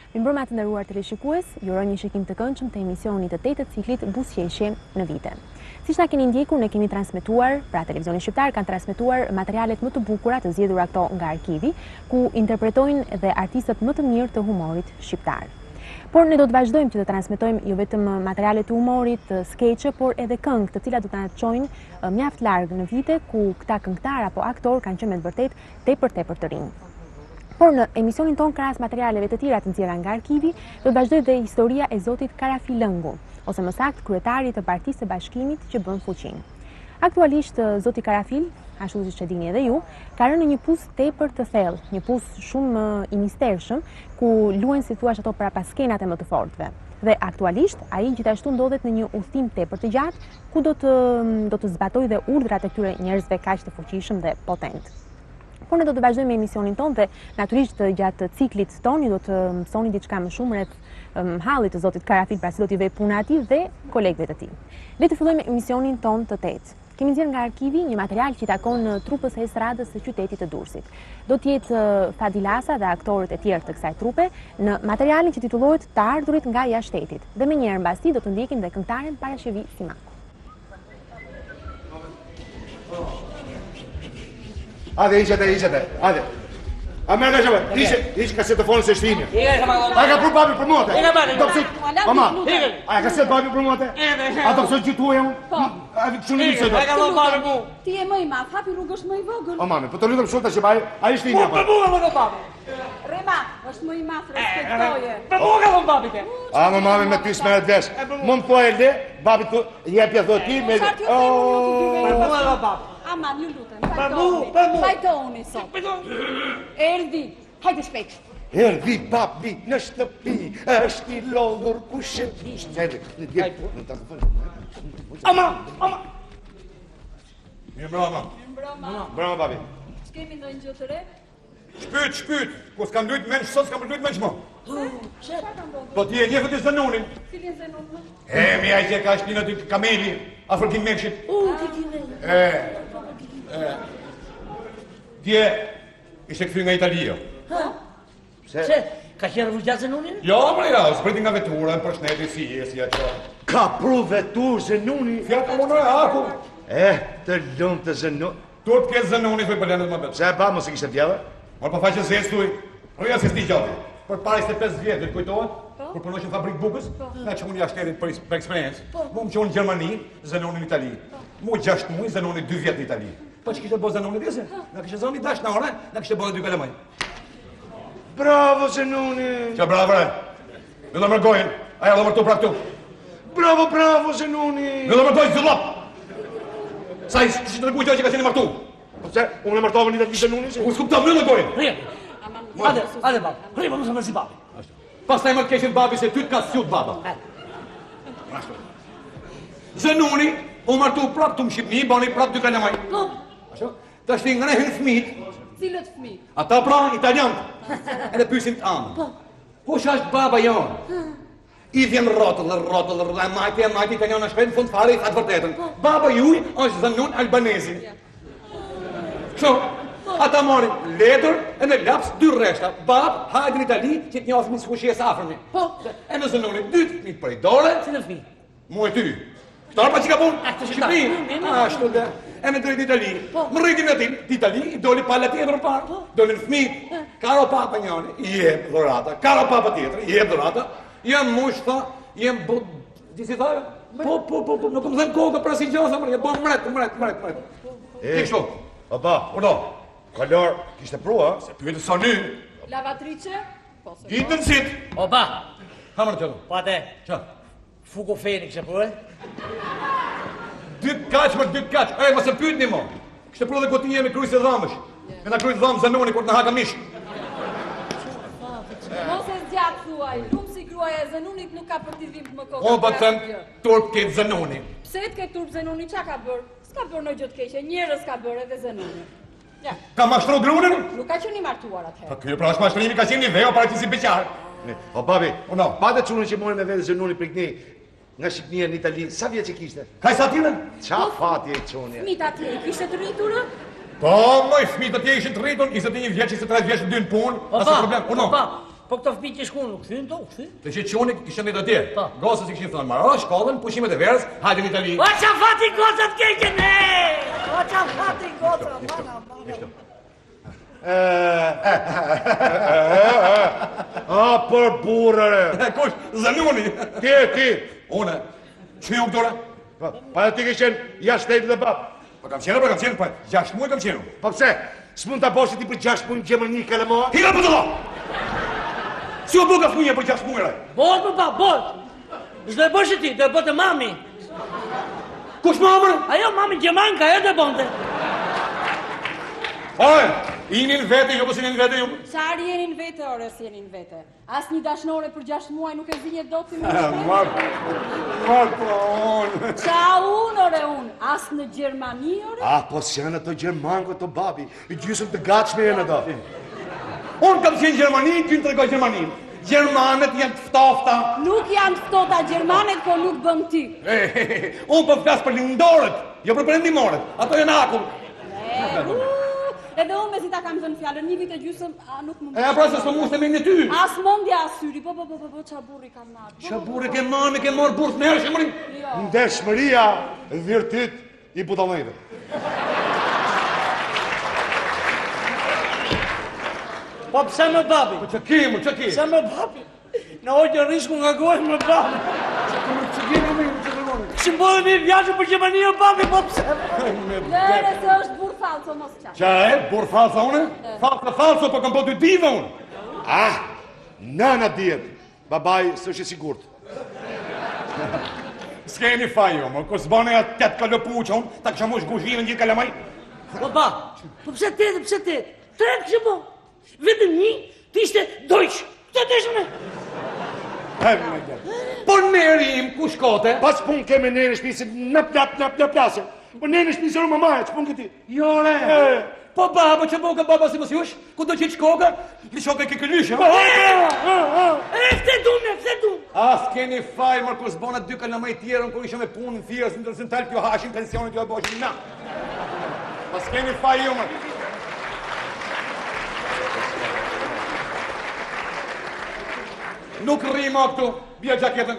Mirëmbrëma të nderuar teleshikues, ju uroj një shikim të këndshëm të emisionit të 8 të ciklit Buzëqeshje në vite. Siç na keni ndjekur, ne kemi transmetuar, pra televizionin shqiptar kanë transmetuar materialet më të bukura të zgjedhura këto nga arkivi, ku interpretojnë dhe artistët më të mirë të humorit shqiptar. Por ne do të vazhdojmë që të transmetojmë jo vetëm materiale të humorit, skeqe, por edhe këngë, të cilat do të na çojnë mjaft larg në vite ku këta këngëtar apo aktor kanë qenë me të vërtetë tepër të rinj. Por në emisionin ton krahas materialeve të tjera të nxjerra nga arkivi, do të vazhdoj dhe historia e zotit Karafilëngu, ose më saktë kryetari të Partisë së Bashkimit që bën fuqinë. Aktualisht zoti Karafil, ashtu siç e dini edhe ju, ka rënë në një puz tepër të thellë, një puz shumë i mistershëm, ku luajnë si thua ato parapaskenat e më të fortëve. Dhe aktualisht ai gjithashtu ndodhet në një udhtim tepër të gjatë, ku do të zbatojë dhe urdhrat e këtyre njerëzve kaq të fuqishëm dhe potent. Por ne do të vazhdojmë me emisionin ton dhe natyrisht gjatë ciklit ton ju do të mësoni diçka më shumë rreth hallit të zotit Karafil, pra si do t'i vej puna atij dhe kolegëve të tij. Le të fillojmë emisionin ton të 8. Kemi nxjerrë nga arkivi një material që i takon trupës së estradës së qytetit të Durrësit. Do të jetë Fadilasa dhe aktorët e tjerë të kësaj trupe në materialin që titullohet Të ardhurit nga jashtëtetit. Dhe menjëherë mbas tij do të ndjekim dhe këngëtaren Parashevi Simaku. Hajde, hiqete, hajde. A merë në shëve, hiqë ka se të fonë se shtinja. A ka pru papi për muate? Mama, a ka se papi për muate? A do pësë gjithu e unë? A që në njëse do? Ti e më i madh, hapi rrugë është më i vogël. O mami, po të lutëm shumë të që baj, a i shtinja pa. Për buga më do papi. Rema, është më i madh, respektoje. Për buga më papi te. A më mami me ty s'meret vesh. Më po e le, babi të jepja dhe ti me... Për buga më papi. Aman, ju lutem, Për fajtoni sot. Erdi, hajde shpejt. Erdi babi në shtëpi, është i lodhur kush e vishtë. Ama. Mirë brama. Brama babi. S'kemi ndonjë gjë të re? Shpyt, ku s'kam lujt menç, sot s'kam lujt menç mo. Po ti e njefët i Zenonin. Cilin Zenon? Mi a i që ka shpinë aty kameli, afërkim mençit. Ti kime. Dje, ishte këthy nga Italia. Se, ka qenë rrugjatë Zenonin? Jo, ja, s'priti nga vetura, për shneti si jesi ato. Ka pru vetur Zenuni? Fjaka më në aku. Të lumë të Zenuni. Tu të ke Zenoni, thuj për lendet më betë. Pse ba, mos e kishte vjeve? Mor pa faqe zes tuj, roja se sti gjati. Për para 25 vjetë, dhe të kujtohet, kur përnoqën fabrik bukës, nga që unë jashterit për eksperiencë, mu më qonë në Gjermani, Zenoni në Itali. Mu 6 muaj, Zenoni 2 vjetë në Itali. Po që kishte bo Zenoni dhese, nga kishte zoni dash në ore, nga kishte bo dhe 2 kalemaj. Bravo Zenoni! Qa bravo re? Me do mërgojnë, aja do mërtu pra këtu. Bravo Zenoni! Me do mërgojnë zëllop! Sa i kishte të kujtoj që ka qeni mërtu? Po pse, unë e mërtova një të një Zenoni si? Unë s'kuptov, me do mërgojnë! Rrim! Ade babi, rrim, më nëse si babi. Pas taj më të keshin babi se ty t'ka s'jut baba. Zenoni, u martu prap të më Shqipni, bani prap 2 kalemaj. Ashtu? Ta shti nga ne hynë fmit. Cilët fëmijë? Ata pra, italianët. Edhe pyesin të amë. Kush është baba jonë? I vjen rrotull, majti italiana shkret në fund fare i thatë vërtetën. Baba juj është Zanun Albanezi. Kështu, ata morin letër e në laps 2 rreshta. Bab, hajde në Itali që t'njohë një s'kushje së afërmi. E në Zanunit 2 fëmijë prej dore. Si në fëmijë? Mu e ty. Këtar pa që ka punë? Shqipëri. Ashtu dhe. E me drejt Itali. Më rritin e tim, t'Itali, i doli pala tjetër parë. Dolin fëmijë. Karo papa njani, i jep dhurata. Karo papa tjetër, i jep dhurata. Jem mush, tha, jem bë... Ti si tha? Po, nuk më dhem koka pra si gjasa, mërë, bo mret. Ti kështu? Papa, Urdo? kalor, kishte prua? Se pyete sa ny? Lavatrice? Po, se Ditën sit! O ba, Hamër qëto. po atë, Qa? fuko feni kështë për, 2 kaq, e, ma se pyet një mo. Kështë pru dhe gotije me krujës e dhamësh. Me na krujës dhamë Zanoni, kur të në haka mish. mos e zgjatë thuaj, lumë si gruaja e Zanunit nuk ka për t'i dhimbë më kokë. O, ba të thëmë, turp ketë Zanoni. Pse t'ke turp Zanuni, qa ka bërë? S'ka bërë në gjë të keqe, njerës ka bërë edhe Zanuni. Ja, Ka mashtru grunën? nuk ka qenë i martuar atëherë. Pa kjo pra është mashtrimi ka qenë një veo para që si beqar. O babi, Uno. pate çunën që mori me vete Zanuni për këni nga Shqipënia në Itali, sa vjeç që kishte? Ka i sa tine? Qa fati e çunja? Fëmijët atje, kishte të rriturë? Po, moj, fëmijët atje ishin të rritur, 21 vjeç, 23 vjeç në dy në punë, asë problem. Uno. po këto fëmijë që shkunë nuk thyn, do, thyn. Të që qoni kishën dhe të tje. Gosës i këshin thënë, mara, shkollën, pushimet e verës, hajde në Itali. O qa fati gocat keqen, o qa fati gocat, Për burrëre! Kush, Zanuni. Ti! Une, që një këtore? Pa ti kishen jashtë shtetit dhe bab. Pa kam qenë, pa 6 muaj kam qenë. Pa pse? S'mund ta boshi ti për 6 muaj në Gjermani Kalamoa? Hira për të do! Si o buka fëmija për 6 muajre? bot, për pa, bot. Zdo e bëshë ti, do e bote mami. Kush më amërë? Ajo, mami Gjermanka, ajo do e bonte. Oj, inin vete, jo pësinin vete, jo. Qari jeni në vete, ore, si jeni në vete. As një dashnore për 6 muaj nuk e zinje do të më shte. Marë po unë. Qa unë, ore, unë? As në Gjermani, ore? Po s'janë ato Gjermanko të babi, i gjysëm të gatshme janë ato. Unë kam qenë Gjermani, ty në të regoj Gjermani. Gjermanet janë të ftofta. Nuk janë të ftohta Gjermanet, por nuk bën ti. Unë po flasë për lindorët, jo për perëndimorët. Ato janë akull. Edhe unë me si ta kam thënë fjallën, 1 vit e gjysëm, nuk më... E pra se s'po mushte me një ty. As mondja as syri, po, qa burri kam natë. Qa burri ke marë burë të merë shëmëri? Jo. Ndeshmëria virtyt i budallëve. Po pse me babi? Që kemë, që kemë? Pse me babi? Në ojtë risku nga gojë me babi. Që kemë me që kemë? Që mbodhe një vjashë për Gjermani o babi, po pse? Lëre se është burë falco, mos qa. Qa e? Burë falsa une? Falso, po kam po 2 diva unë. Nana djetë, babaj s'është e sigurt. S'keni faj jo, më kësë bane ja 8 kalopuqa unë, ta kësha mosh guzhinën një kalamaj. Po ba, po pse te, tre kështë po. Vetëm një, ti ishte dojqë. Këtë të ishme? Por neri im ku shkote? Pas pun keme nene shpisë në plasë. Po nene shpisë më maja, që pun këti? Jo re. Po baba që boka baba si mos jush, ku do që shkoka, li shoka ke këllyshë. Këtë du. As keni faj, mërë kus bona 2 kalamaj tjerën, kur ishe me punë në thirës, në tërësën talë pjo hashin pensionit jo e boshin na. Pas keni faj ju mërë. Nuk rrima këtu, bje gjaketën.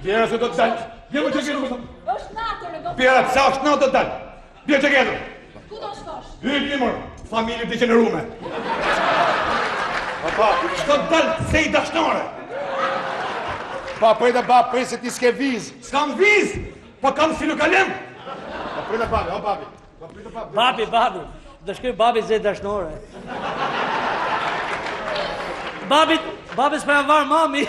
Bjera se do të dalë. Bje më gjaketën më thëmë. është natër e do të... Bjera sa është natë do të dalë. Bje gjaketën. Ku do shkosh? Hyt një mërë, familje të qenerume. Shto të dalë se i dashnore. Prej se ti s'ke vizë. S'kam vizë, po kam filukalem. Prej dhe babi. Babi, do shkoj babi zë dashnore. Babi s'pa varë mami.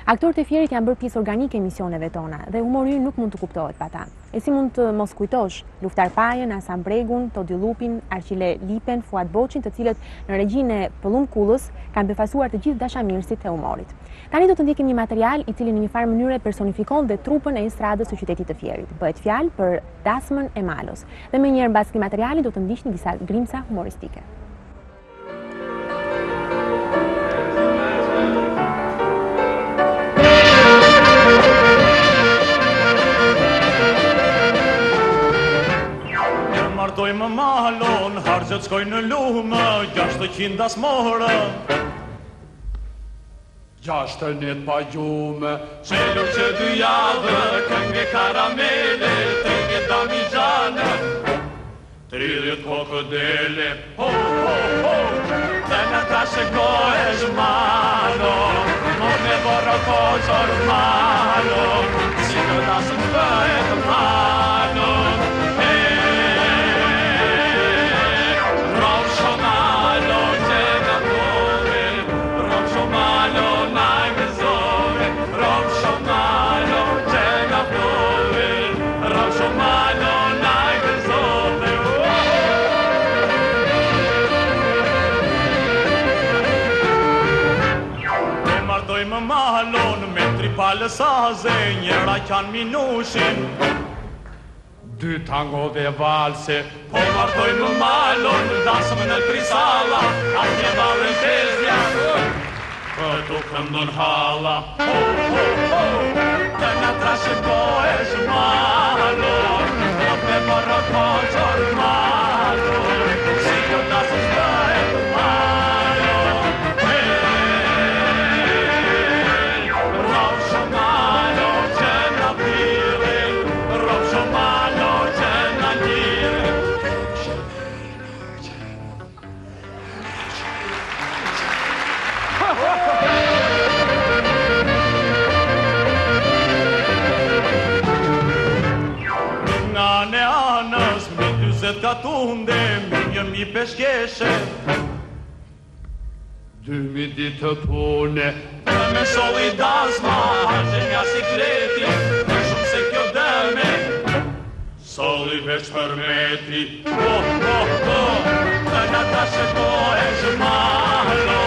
Aktorët e Fierit janë bërë pjesë organike e misioneve tona dhe humori ynë nuk mund të kuptohet pa ta. E si mund të mos kujtosh Luftar Pajën, Hasan Bregun, Todi Llupin, Arqile Lipen, Fuad Boçin, të cilët në regjinë e Pëllum Kullës kanë befasuar të gjithë dashamirësit e humorit. Tani do të ndjekim një material i cili në një farë mënyre personifikon dhe trupën e estradës së qytetit të Fierit. Bëhet fjalë për Dasmën e Malos. Dhe më njëherë mbas këtij materiali do të ndiqni disa grimca humoristike. Martojmë Malon, harxhet shkojnë në lumë, 600 dasmorë. 6 pa gjume, Shelur që 2 javë, këngë karamele, tëngë damizhanë. 30 krokodele, ho, ho, ho, të në ta shëkohesh Malo, mor me vorë koqër Malo, si në dasën bëhet Malo. Martojmë Malon me tripalë saze, njëra qanë minushin, 2 tango dhe valse. po martojmë Malon, dasëm në Trisalla, atje valën tezja, këtu këndon hala, ho, ho, ho, të në trashëkohesh Malon, me morë koqër Malon, si kjo dasëm bëhet Malon, Rovsho Malo që na pire, Rovsho Malo që na lire. Nga ne anës, me 20 katunde, me 1000 peshkeshe, 2000 ditë të pune, me soli dasma, harxhe nga sikleti, më shumë se kjo dëme, soli veç përmeti, po, po, po, të nga ta shëkohesh Malo,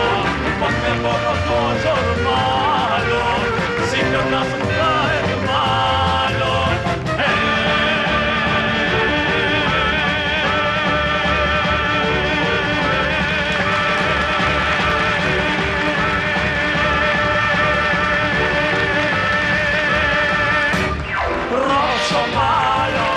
po me vorë koqër Malo, si kjo dasëm bëhet Malo. Rovsho Malo,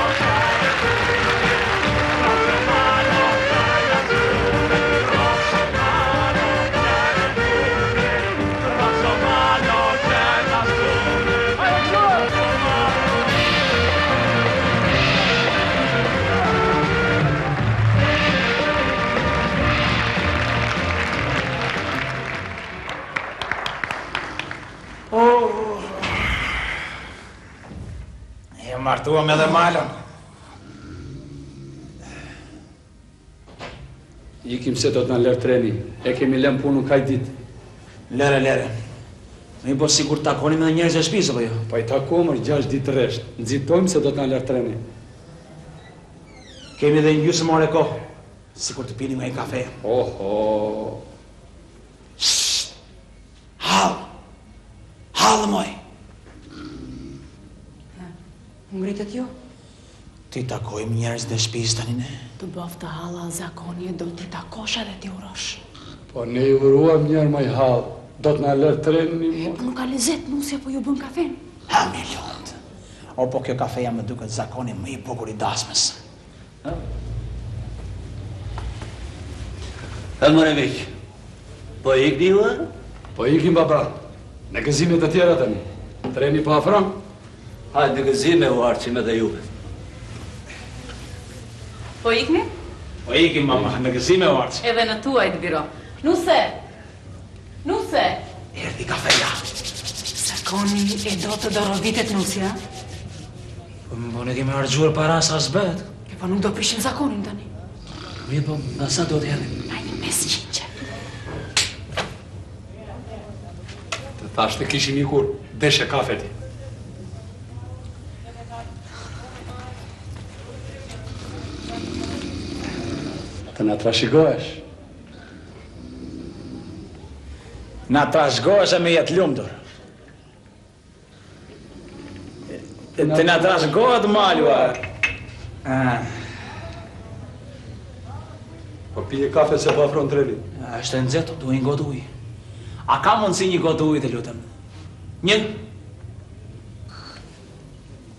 martuam edhe Malon. Ikim se do t'na lërë treni. E kemi lëm punën kaj dit. Lere. Me po sigur takonim edhe njerëz e shtëpisë apo jo? Pa i takom 6 ditë rresht. Nxitojmë se do t'na lërë treni. Kemi edhe një gjysmë ore kohë. Sikur të pinim një kafe. Oho. Hallë moj. Ngritet jo? Ti takojmë njerëz dhe shtëpisë tani ne. Të boftë halla zakoni e do t'i takosh edhe t'i urosh. Po ne i uruam njerë maj hallë. Do t'na lërë treni mo. Po nuk ka lezet nusja po ju bën kafen. Ha me lutë. O po kjo kafeja më duket zakoni më i bukur i dasmës. Mëre Vik, po ikni ju? Po ikim baba. Në gëzimet e tjera tani. Treni po afron. Hajde në gëzime u arqim edhe juve. Po ikni? Po ikim mama, në gëzime u arqim. Edhe në tuajt biro. Nuse! Erdi kafeja. Zakoni e do të dorovitet nusja? Po ne kemi harxuar para sa s'bet. Po nuk do prishim zakonin tani. Mirë po, nga sa do t'jerdim? Na një 500 që. Të Thash të kishim ikur, deshe kafeti. Të na trashëgohesh. Na trashëgohesh me jetë lumtur. Të na trashëgohet malua. Po pije kafe se po afron treni. Është e nxehtë, duhet një gotë ujë. A ka mundësi një gotë ujë, të lutem? Një?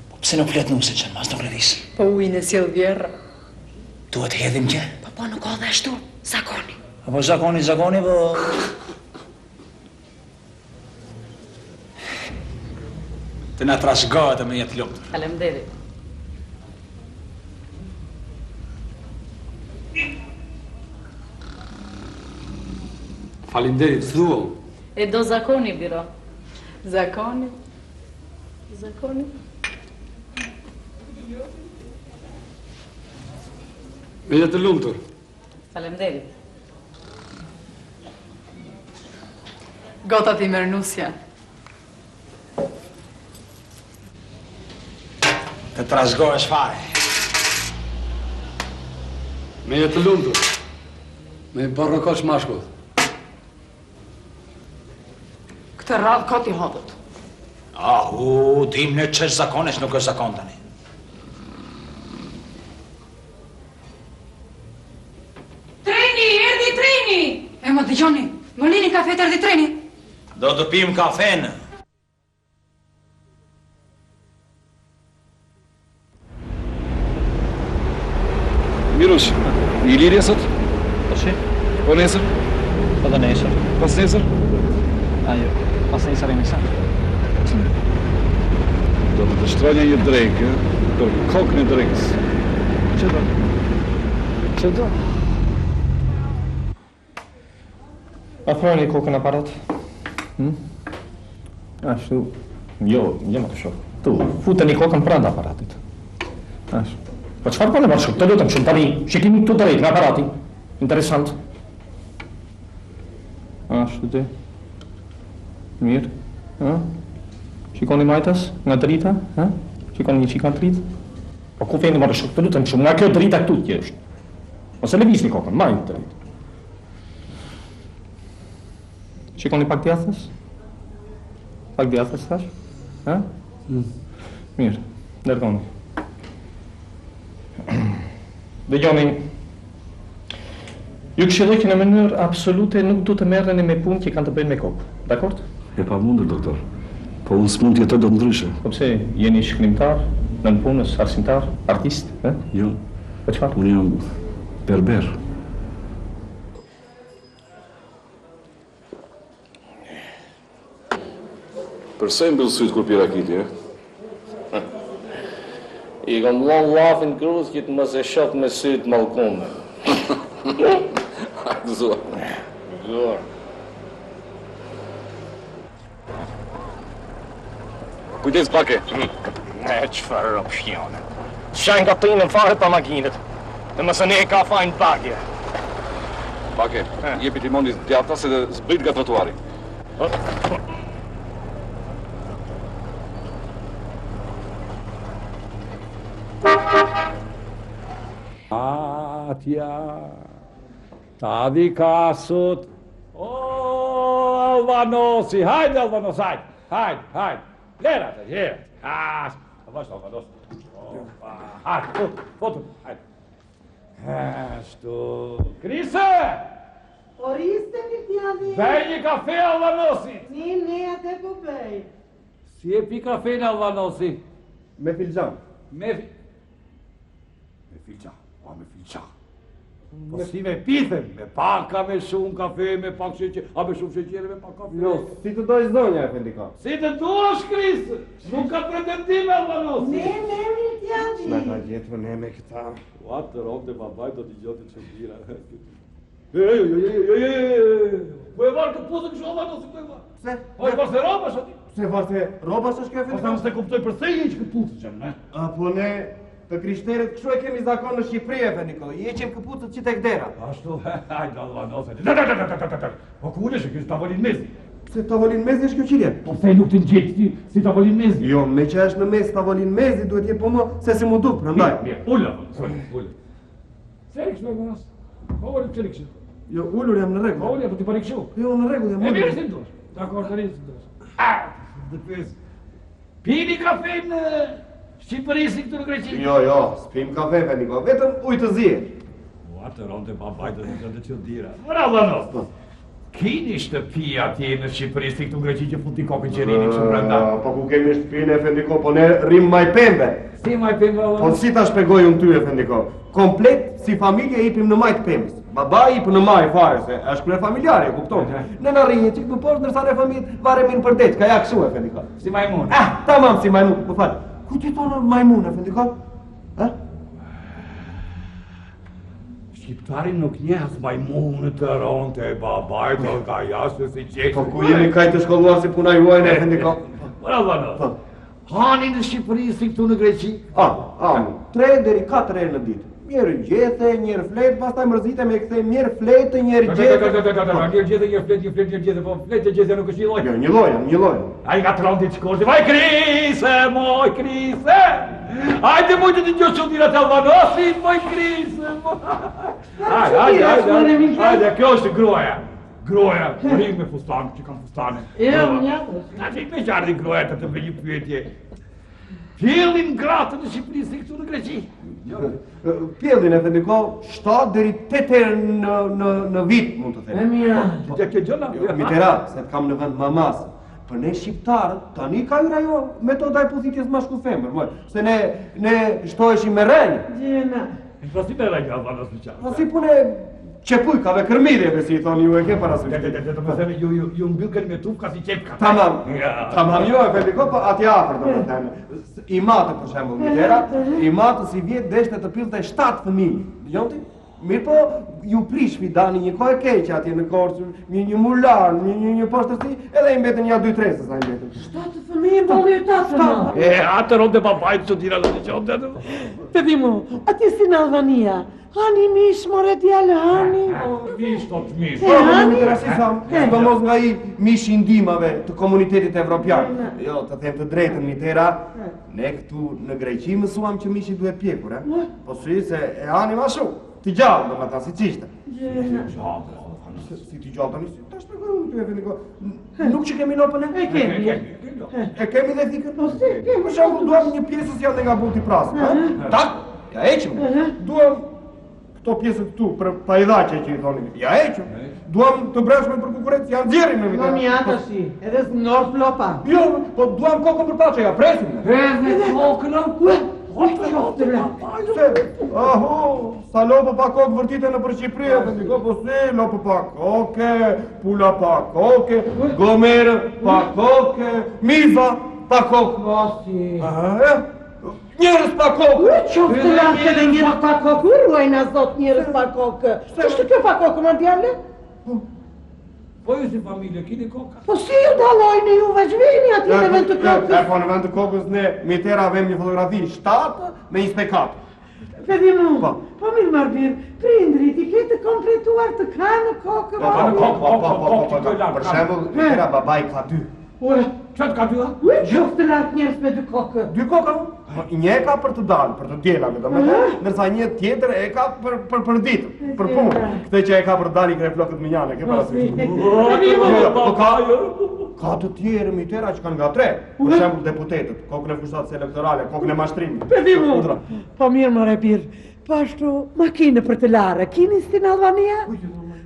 Po pse nuk flet nuset që mas nuk lëviz? Po ujin e sjell vjerra. Duhet hedhim që? Po nuk ka dhe ashtu, zakoni. Apo zakoni, po... Të na trashëgohet me jetë lumtur. Faleminderit. Faleminderit, s'duam. E do zakoni, biro. Zakoni. Me jetë lumtur. Faleminderit. Gota ti mernusja. Të trashëgohesh fare. Me jetë lumtur. Me barrokosh mashkull. Këtë radhë ka ti hodhët. Dim në ç'është zakonesh, nuk është zakon tani. Treni, erdhi treni! E më dëgjoni, më lini kafet, erdhi treni. Do të pim kafen. Mirush, i lirje sot? Po shi? Po nesër? Po dhe nesër. Pas nesër? Ajo, pas nesër e nesër. Do të shtronja një drekë, do kokën e drekës. Që do? Afroni kokën aparat. Ashtu. Jo më të shoh. Tu, futeni kokën pranë aparatit. Ashtu. Po çfarë po ne bashkë? Të lutem shumë tani, shikimi këtu drejt në aparati. Interesant. Ashtu ti. Mirë. Shikoni majtas nga drita, Shikoni një çika dritë. Po ku vjen më rreshok? Të lutem shumë, nga kjo drita këtu që është. Ose lëvizni kokën, majt dritë. Shikoni pak djathës? Pak djathës thash? Mirë, dërgoni. Dëgjoni, ju këshilloj që në mënyrë absolute nuk du të merreni me punë që kanë të bëjnë me kokë, dakord? E pa mundur, doktor. Po unë s'mund t'jetoj do të ndryshe. Po pse, jeni shkrimtar, nën punës, arsimtar, artist, Jo. Po çfarë? Unë jam berber. Përse i mbyll syt kur pi rakiti, I kom lon lafin kruz që të mos e shoh me syt mallkume. Hajde zor. Zor. Kujdes pake. Çfarë opsione. Shajnë ka tinën fare pa makinët. Dhe mëse ne ka fajnë bakje. Pake, jepi timonit djata se dhe zbrit nga trotuari. Atja, ta di kasut. O, Albanosi, hajde Albanos, hajde. Lera të gjerë. Vashtë Albanos. Hajde, fotu, hajde. Ashtu. Krise! Oriste mi tjani. Bej një kafe Albanosi. Ne atë po bej. Si e pi kafe në Albanosi? Me filxan. Me filxan. Po si me pithem, me paka, me shumë kafe, me pak sheqer, a me shumë sheqer, me pak kafe. Jo, si të dojë zonja, Efendika. Si të duash, Krisë, nuk ka pretendime, Albanosi. Ne, mi tjani. Me ta gjetë ne me këta. Ua, të romë të babaj, do t'i gjotë që bira. Po e varë këpuzën kështë Albanosi, po e varë. Se? Po e varë se robash ati. Se varë se robash është kjo, Efendika? Po thamë se kuptoj për se i që këpuzën që me. Po ne... Të krishterët kështu e kemi zakon në Shqipëri, Efendiko, i eqim këputët që tek dera. Ashtu, hajde, Albanosi. Po ku ulesh e kështë tavolin mezi? Se tavolin mezi është kjo qirje? Po pse nuk të ngjesh si tavolin mezi? Jo, me që është në mes tavolin mezi duhet jetë po më se si mu duk, prandaj. Mirë, ulla. Çelik më vonas. Ora çelik. Jo, ullur jam në rregull. Ora po ti pari kështu. Jo, në rregull jam. Mirë si dush. Dakor, tani si dush. Depes. Pini kafe në Shqipëri si këtu në Greqi? Jo, s'pim kafe, Feniko, vetëm ujë të zie. Po atë ronte babajtë të çuditëra. Ora vënos. Kini shtëpi atje në Shqipëri si këtu në Greqi që futi kokën qerini kështu brenda. Po ku kemi shtëpinë Fendiko, po ne rrim maj pembe. Si maj pembe? Po si ta shpjegoj unë ty Fendiko? Komplet si familje ipim në majt pembës. Babai ip në maj fare se është krye familjare, e kupton? Ne na rrinjë çik më poshtë ndërsa ne familjet varemi në përdet, ka ja kështu Fendiko. Si majmun. Tamam si majmun, po fal. Ku ti tonë majmun Fendiko? Shqiptarin nuk njeh as majmunë të ronte e babajt o ka jashtë si qeshtë. Po ku jemi kaj të shkolluar si puna juaj ne Fendiko? Ora vano. Hani në Shqipëri si këtu në Greqi? 3 deri 4 herë në ditë. Njerë gjethe, njerë fletë, pastaj mërzite me kthej njerë fletë, njerë gjethe. Njerë gjethe, po fletë gjethe nuk është një lojë. Jo, një lojë. A i ka të rëndi të shkorti, vaj Krise, moj Krise! Ajde mojtë të gjohë qëndira të Albanosit, moj Krise, moj! Ajde, kjo është gruaja. Gruaja, rrim me fustanë, që kam fustane. A që i me qardi gruaja të të me një pyetje. Pjellin gratë në Shqipëri si këtu në Greqi? Pjellin Fendiko, 7 deri 8 herë në vit, mund të them. Që ke gjëna? Mitera, se kam në vend mamas. Për ne shqiptarët, tani ka yra jo metoda e pozitjes mashkull-femër, se ne shtoheshim me rrenjë. Gjena. Po si me rrenjë, Albanos në qarë? Po si pune qepujkave, kërmidhjeve, si i thoni ju e ke parasysh. Të më themi, ju mbyllken me tufka si qepka. Tamam, jo e Fendiko, po ati afër do të thënë. I matë për shembull, Mitera, i matë si vjet deshte të pillte 7 fëmijë. Dëgjonti? Mirë po, ju prish fidani një kohë keqe atje në Korçë, një mular, një poshtërsi, edhe i mbetën ja 2-3 se sa i mbetën. 7 fëmijë bolli 8. Atë ronde babajt që tira në të qonde. Të dimu, atje si në Albania. Hani mish, more djallë, hani. Mish, tot mish. Do mos nga i mish i ndimave të komunitetit evropian. Jo, të them të drejtën, Mitera, ne këtu në Greqi mësuam që mishi duhet pjekur, po si se e hani ma shumë. Ti gjallë, do më ta, si qishte. Si ti gjallë, tani, ta shpjegoj unë ty e Fendiko. Nuk që kemi lopën e? E kemi dhe thikën? Po si, kemi. Për shembull, duam një pjesë si janë nga bulti prasë. Tak, ja eqëm. Duam këto pjesë këtu, për pajdaqe që i thoni. Ja eqëm. Duam të breshme për kukuret, janë djerin me Mitera. Mami ata si, edhe së nërë flopa. Jo, po duam kokën për pache, ja presim. Edhe kokën, Aho, sa lopë pa kokë vërtite në për Shqipëria, Fendiko, po si, lopë pa koke, pula pa koke, gomerë pa koke, miza pa koke. Njerës pa kokë. Qoftë të lakë edhe njerës pa kokë, ruajna zot njerës pa kokë. Kështë kjo pa kokë, më djale? Po ju si familje, kini koka? Po si ju dalojnë ju veçvini ati në vend të kokës? Po në vend të kokës ne, Mitera, vem një fotografi 7 me 24. Pedimu, po mirë marbir, prindrit i këtë kompletuar të ka në kokë. Po, për shembull, Mitera, babai ka 2. Ure, qatë ka 2? Gjoftë të lartë njerës me 2 kokë. 2 kokë? Një e ka për të dalë, për të djelave, do me të, nërsa një tjetër e ka për ditë, për punë. Këtë që e ka për dalë i kre flokët minjane, ke parasysh. Ka të tjerë Mitera që kanë nga 3, për shembull deputetët, kokën e fushatës elektorale, kokën e mashtrimit. Pedimu, po mirë më repir, po ashtu makinë për të larë, kini si në Albania?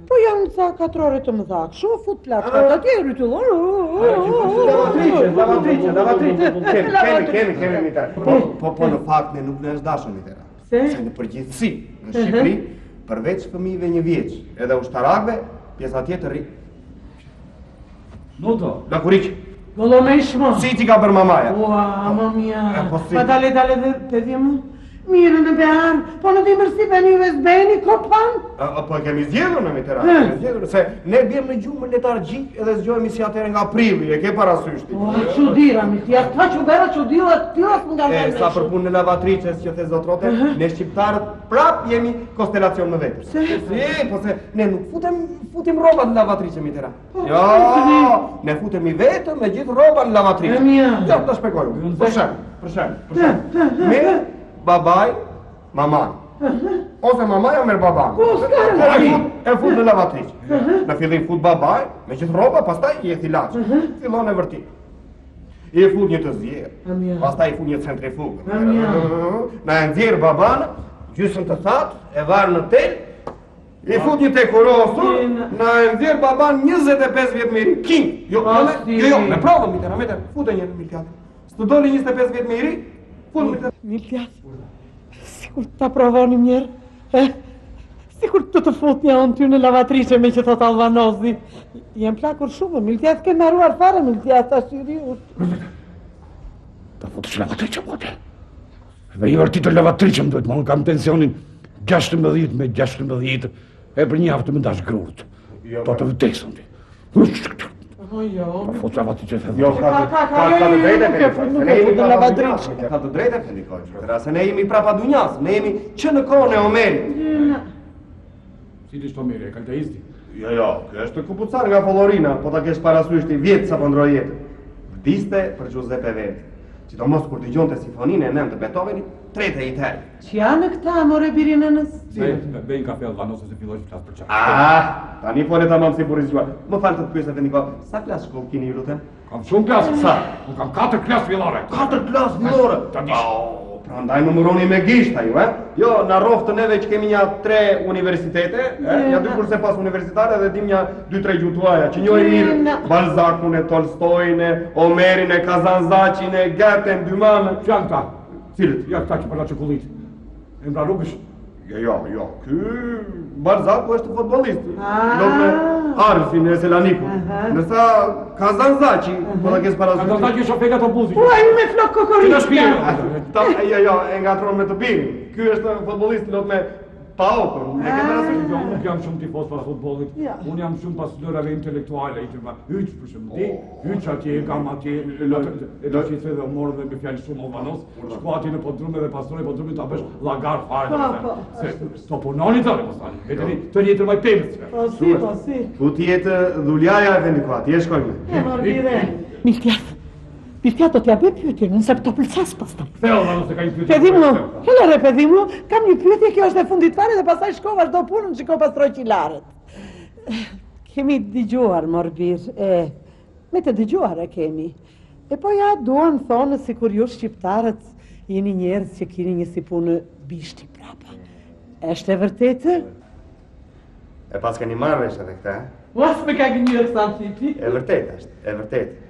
Po janë ca 4 ore të më dhakë, shumë fut plaçka, të tjerë të Kemi Mitera. Po në fakt ne nuk në është dashën Mitera. Se në përgjithësi, në Shqipëri, përveç fëmijëve 1 vjeç, edhe ushtarakëve, pjesa tjetër rri. Nuto. La kuriq. Gollo me ishmo. Si ti ka bërë mamaja? Ua, mamija. Pa dale dhe të dhjemu. Mirë në behan, po në dimër si për një vezbeni, kopan? Po e kemi zgjedhur në Mitera, kemi zgjedhur, se ne bjem në gjumë letar gjik edhe zgjojemi si atere nga prilli, e ke parasyshti. O, qudira, Mitja, ta që bera qudira, tira së nga vërë. Sa për punë në lavatrices që the zotrote, ne shqiptarët prap jemi konstelacion në vetë. Si, po se ne nuk futim roba në lavatrice, Mitera. Jo, ne futemi vetë me gjithë roba në lavatrice. Jo, të shpekojmë. Për shem. Me babaj, mamaj. Ose mamaja merë babaj. E fut në lavatrice. Në fillim fut babaj, me gjithë roba, pastaj i e thilaqë. Fillon e vërtit. I e fut një të zjerë, pastaj i fut një centrifugë. Na e nëzjerë babanë, gjysën të thatë, e varë në tel, i fut një te kurosur, na e nëzjerë babanë 25 vjetë miri. King! Jo, me provën, Mitera, fut e një në Miltjatë. Së të doli 25 vjetë miri, fut Mitera. Miltjatë, sikur të provonim njerë, sikur të fut një onë ty në lavatrice me që thot Albanozi. Jem plakur shumë, Miltjatë ke maruar fare, Miltjatë, ta shiriut. Ta futësh lavatrice, bote. Dhe i vërtit të lavatrice më duhet, ma unë kam pensionin 16 me 16, e për një haftë më dash grurt. Do të vëtesën ti. Ta futë lavatrice të Jo, ka të drejte, Felikoj. Ka të drejte, Felikoj. Se ne jemi prapa dunjas, ne jemi që në kohën e Omerit. Cili është Omeri, e kaltaisti? Jo, kjo është kupucar nga Follorina, po ta kesh parasysh ti vjetë sa pëndroj jetë. Vdiste për Giuseppe Verdi. Sidomos kur t'i gjonte simfoninë e 9 të Beethovenit, 3 të Itali. Që janë këta, more birinënës? Bejnë kafe Albanose se filloj që klasë për qashtë. Tani fole ta mamë si Boris Gjuar. Më falë të të pyesë, Vendiko, sa klasë shkollë kini ju lutem? Kam shumë klasë. Sa? Unë kam 4 klasë villore. 4 klasë villore? Pra ndaj më mëroni me gishta ju, Jo, në roftë të neve që kemi një 3 universitete, një 2 kurse pas universitare dhe dim një 2-3 gjutuaja, që njoj mirë Balzacun e Tolstojin e Omerin e Kazanzacin e Goethen, Dumanë. Që janë këta? Cilët? Ja këta që përla qëkullit. E mbra rrugësh? Jo, ky Balzacu është futbolist. Lop me Arfin e Selaniku. Nësa Kazanzaci, po da kesë parasysh. Kazanzaci është ofegat obuzi. Uaj, me flok kokorit. Që në shpirë. Jo, e ngatron me të birin. Ky është futbolist lop me Paokën. E ke parasysh? Nuk jam shumë tifos pas futbollit. Unë jam shumë pas lërave intelektuale. Hyq për shumë hyq atje e kam atje, e do që i dhe morë dhe me fjallë shumë Albanos, shko atje në podrume dhe pasore podrume të abësh lagar fare. Se të punoni të repostani, vetëri të njëtër maj pëmës. Po si. Ku t'jetë dhuljaja e Vendiko, atje shkojme. Mirtja do t'ja bëj pyetje, nëse të pëlqas pastaj. Theo, nëse ka një pyetje. Pedimlo, helere Pedimlo, kam një pyetje, kjo është e fundit fare dhe pastaj shko vazhdo punën, shiko pas trojqilarët. Kemi dëgjuar Morbir, me të dëgjuar e kemi. E po ja duan thonë sikur ju shqiptarët jeni njerëz që keni një si punë bishti prapa. Është e vërtetë? E pas keni marrë vesh edhe këta, Mos me ka gënjur sa tipi. E vërtetë është, e vërtetë.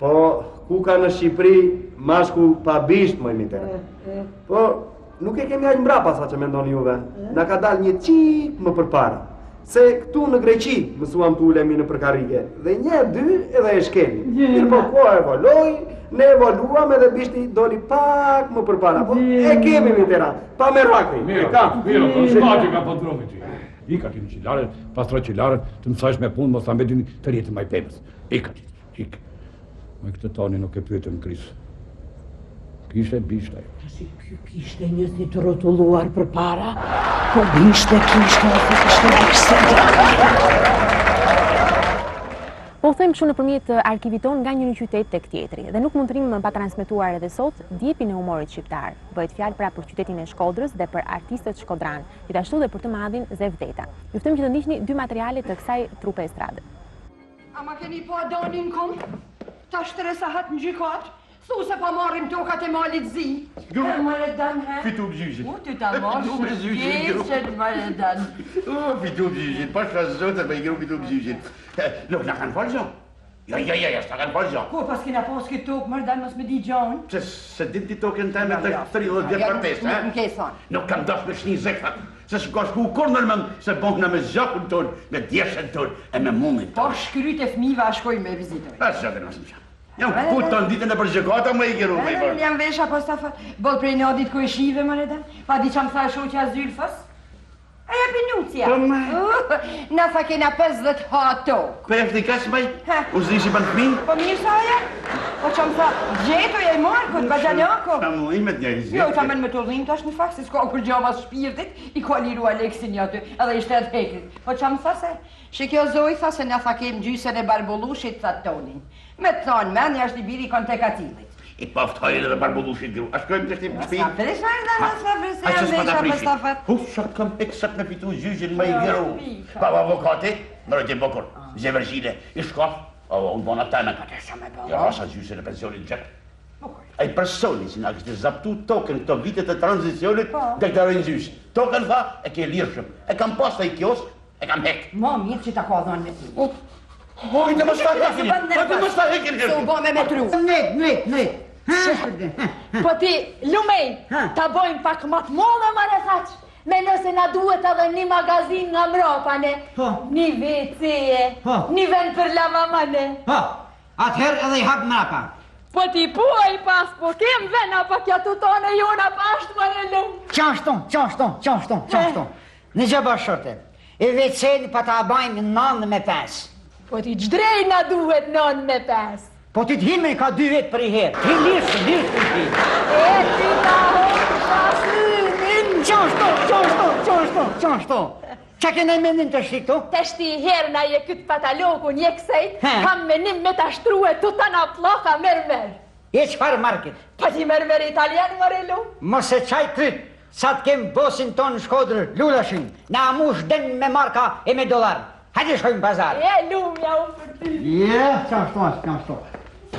Po, ku ka në Shqipëri mashku pa bisht, moj Mitera. Po, nuk e kemi aq mbrapa sa që mendoni juve. Na ka dalë një qik më përpara. Se këtu në Greqi mësuam të ulemi në përkarrige. Dhe 1-2 edhe e shkeli. Mirë po, ko evoloj, ne evoluam edhe bishti doli pak më përpara. Po, e kemi Mitera, pa merakri. Mirë, shmati ka podrumi ti. Ika ti në qilare, pas 3 qilare, të mësajsh me punë, mos ta mbedin të rjetë maj pëmës. Ika ti, ika. Me këtë tani nuk e pyetëm Krisë. Kishte bishtaj. Si kjo kishte një si të rotulluar për para, po bishte kishte ose kishte bishte. Po them kështu nëpërmjet arkivit ton nga një qytet tek tjetri dhe nuk mund të rrim pa transmetuar edhe sot djepin e humorit shqiptar. Bëhet fjalë pra për qytetin e Shkodrës dhe për artistët shkodran, gjithashtu dhe për të madhin Zev Deta. Ju ftoj që të ndiqni 2 materiale të kësaj trupe estrade. Ama keni po adonin kom? Ta shtresa hatë në gjykat, su se pa marim tokat e malit zi. Mare dan, he? Fitu bëgjyshit. Ty ta mosh, gjeshet mare dan. Fitu bëgjyshit, pa shka zote me i gru fitu bëgjyshit. Nuk na kanë falë zonë. Ja, s'ta kanë falë zonë. Po, pas kina pos këtë tokë, mare dan mos me di gjonë. Se din ti tokën të me të 30 vjetë për pesë, Nuk m'kej thonë. Nuk kam dash me shni zekfat. Se s'ka shku kur nërmën se bonkna me zjakun ton, me djeshen ton, e me mundin ton. Por shkryt e fmiva a shkoj me vizitoj. A zëve nësë më qanë. Jam ku të ditën e për gjekata më i gjeru me i bërë. Jam vesha po stafa, bol prej nodit ku i shive më redem, pa di që më tha shoqja Zylfës. Aja pinucja. Na tha kena 50 ha tokë. Ku e fëti kash maj? U zdishi për në fmi? Po mirë sa aja? Po që më tha, gjeto ja i marë, këtë bajanjako. Ta mu i me të njëri zjetë. Jo, ta men me të dhim tash në fakt, se s'ka kur gjama shpirtit, i ka liru Aleksin një aty, edhe ishte edhe hekrit. Po që më tha se, që kjo zoj tha se na tha kem gjysën e barbullushit, tha tonin. Me të thonë, men, jashtë i biri kon tek atilit. I paftaj edhe barbullushit gru. A shkojmë të shtim në shpi? Sa përshaj dhe nësë përse jam vesha për stafat. Shak kam eksat me fitu gjyshin më i gjeru. Pa avokati, më rëti bokur, zevërgjile, i shkaf, unë bona tëna ka të shumë e bëllon. Ja rasa gjyshin e pensionit gjepë. A i personi si nga kështë zaptu token këto vitet e tranzicionit, deklarojnë gjysh. Token tha, e ke lirëshëm, e kam pas të i kiosk, e kam hek. Mo, mirë që ta ka dhonë me ti. Oj, në më shta hekin, në më shta hekin. Se u bo me metru. Ne. Po ti, lumej, ta bojmë pak matë mollë, mare thaq. Me nëse na duhet edhe një magazin nga mropa, ne. Një WC-e, një vend për lavamane. Atëherë edhe i hapë mrapa. Po ti puaj pas, po kem vena pa kja tutone jona pashtë mare lumë. Qashton. Në gjëba shorte, e WC-në pa ta bajmë 9:05. Po ti gjdrej na duhet 9:05. Po ti t'hinë ka 2 vetë për i herë. Ti lirë ti. E ti ta honë shasynin. Qashton. Qa kene menin të shikto? Të shti herë na je këtë patalokun je kësejt, kam menim me të ashtruhe tutana ploka mermer. E qëfar market? Pa ti mermer italian, Marelu? Mos e qaj kryt, sa të kem bosin ton në Shkodrë, lulashin, na amush den me marka e me dolar. Hajde shkojmë bazar. E, lumja u për ty. Qashton.